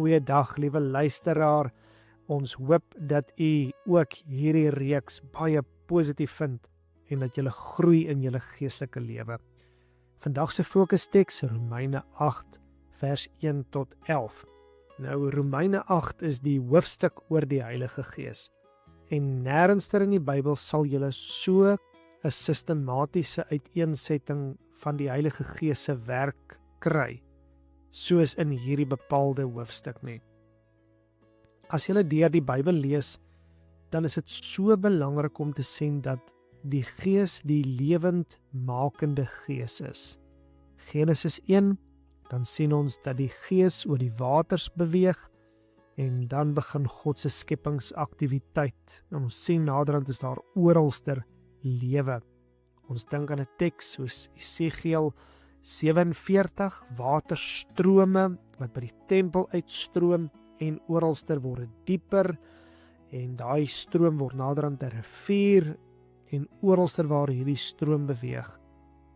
Goeiedag, liewe luisteraar. Ons hoop dat u ook hierdie reeks baie positief vind en dat julle groei in julle geestelike lewe. Vandag se fokusteks Romeine 8 vers 1 tot 11. Nou Romeine 8 is die hoofstuk oor die Heilige Gees. En nêrens in die Bybel sal julle so 'n sistematiese uiteensetting van die Heilige Gees se werk kry, soos in hierdie bepaalde hoofstuk nie. As jy deur die Bybel lees, dan is dit so belangrik om te sien dat die Gees die lewendmakende Gees is. Genesis 1, dan sien ons dat die Gees oor die waters beweeg en dan begin God se skepingsaktiwiteit. En ons sien naderhand is daar oralster lewe. Ons dink aan 'n teks soos Esegiel 47, waterstrome wat by die tempel uitstroom en oralster word dieper en daai stroom word naderhand 'n rivier en oralster waar hierdie stroom beweeg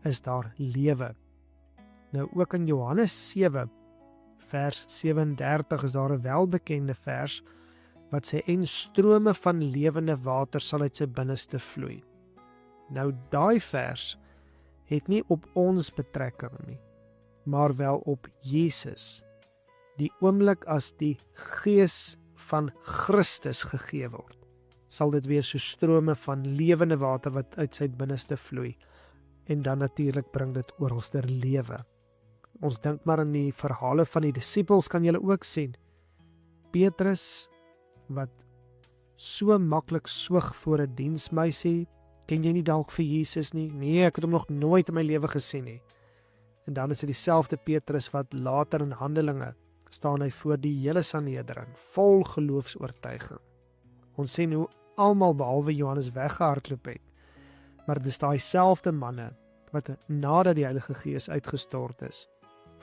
is daar lewe. Nou ook in Johannes 7 vers 37 is daar 'n welbekende vers wat sê en strome van lewende water sal uit sy binneste vloei. Nou daai vers het nie op ons betrekking nie, maar wel op Jesus. Die oomblik as die Gees van Christus gegee word, sal dit weer so strome van lewende water wat uit sy binneste vloei. En dan natuurlik bring dit oralster lewe. Ons dink maar aan die verhale van die disippels, kan julle ook sien. Petrus wat so maklik soeg voor 'n diensmeisie. Ken jy nie dalk vir Jesus nie? Nee, ek het hom nog nooit in my lewe gesien nie. En dan is dit dieselfde Petrus wat later in Handelinge staan hy voor die hele Sanhedrin, vol geloofsoortuiging. Ons sien hoe almal behalwe Johannes weggehardloop het. Maar dis daai selfde manne wat nadat die Heilige Gees uitgestort is,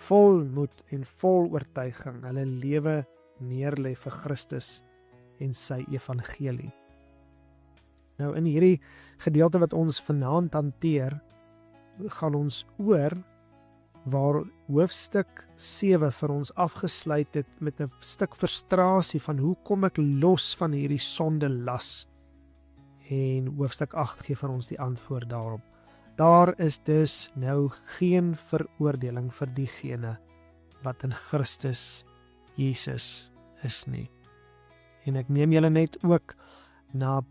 vol moed en vol oortuiging hulle lewe neerlê vir Christus en sy evangelie. Nou in hierdie gedeelte wat ons vanaand hanteer, gaan ons oor waar hoofstuk 7 vir ons afgesluit het met 'n stuk frustrasie van hoe kom ek los van hierdie sonde las. En hoofstuk 8 gee vir ons die antwoord daarop. Daar is dus nou geen veroordeling vir diegene wat in Christus Jesus is nie. En ek neem julle net ook na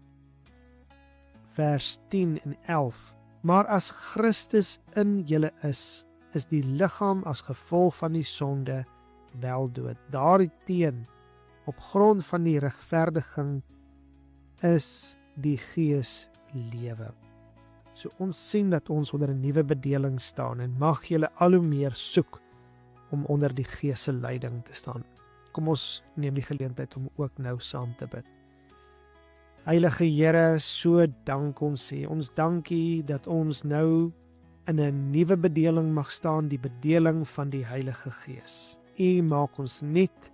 vers 10 en 11. Maar as Christus in julle is die liggaam as gevolg van die sonde wel dood. Daarteen, op grond van die regverdiging, is die Gees lewe. So ons sien dat ons onder 'n nuwe bedeling staan en mag julle al hoe meer soek om onder die Gees se leiding te staan. Kom ons neem die geleentheid om ook nou saam te bid. Heilige Here, so dank ons U. Ons dank U dat ons nou in 'n nuwe bedeling mag staan, die bedeling van die Heilige Gees. U maak ons nuut.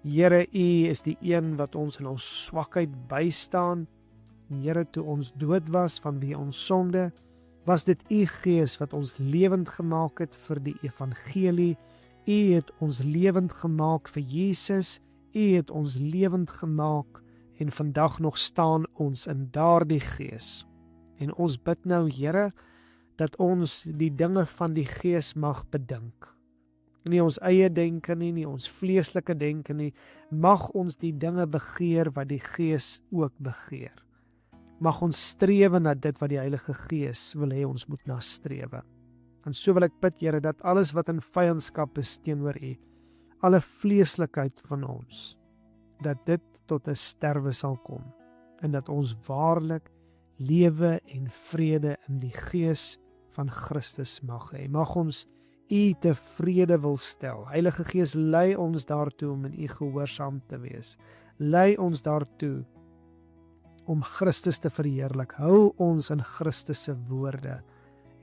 Here, U is die een wat ons in ons swakheid bystaan. Here, toe ons dood was vanweë ons sonde, was dit U Gees wat ons lewend gemaak het vir die evangelie. U het ons lewend gemaak vir Jesus. U het ons lewend gemaak en vandag nog staan ons in daardie Gees. En ons bid nou, Here, dat ons die dinge van die Gees mag bedink. Nie ons eie denke nie ons vleeslike denke nie. Mag ons die dinge begeer wat die Gees ook begeer. Mag ons strewe na dit wat die Heilige Gees wil hê ons moet nastrewe. En so wil ek bid, Here, dat alles wat in vyandskap is teenoor U, alle vleeslikheid van ons, dat dit tot 'n sterwe sal kom en dat ons waarlik lewe en vrede in die Gees van Christus mag hê. Mag ons U tevrede wil stel. Heilige Gees, lei ons daartoe om in U gehoorsaam te wees. Lei ons daartoe om Christus te verheerlik. Hou ons in Christus se woorde.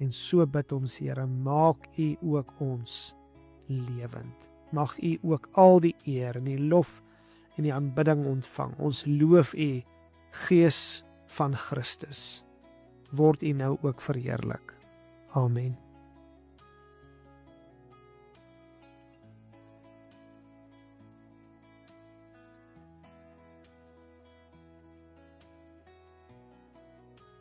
En so bid ons, Here, maak U ook ons lewend. Mag U ook al die eer en die lof en die aanbidding ontvang. Ons loof U, Gees van Christus. Word U nou ook verheerlik. Amen.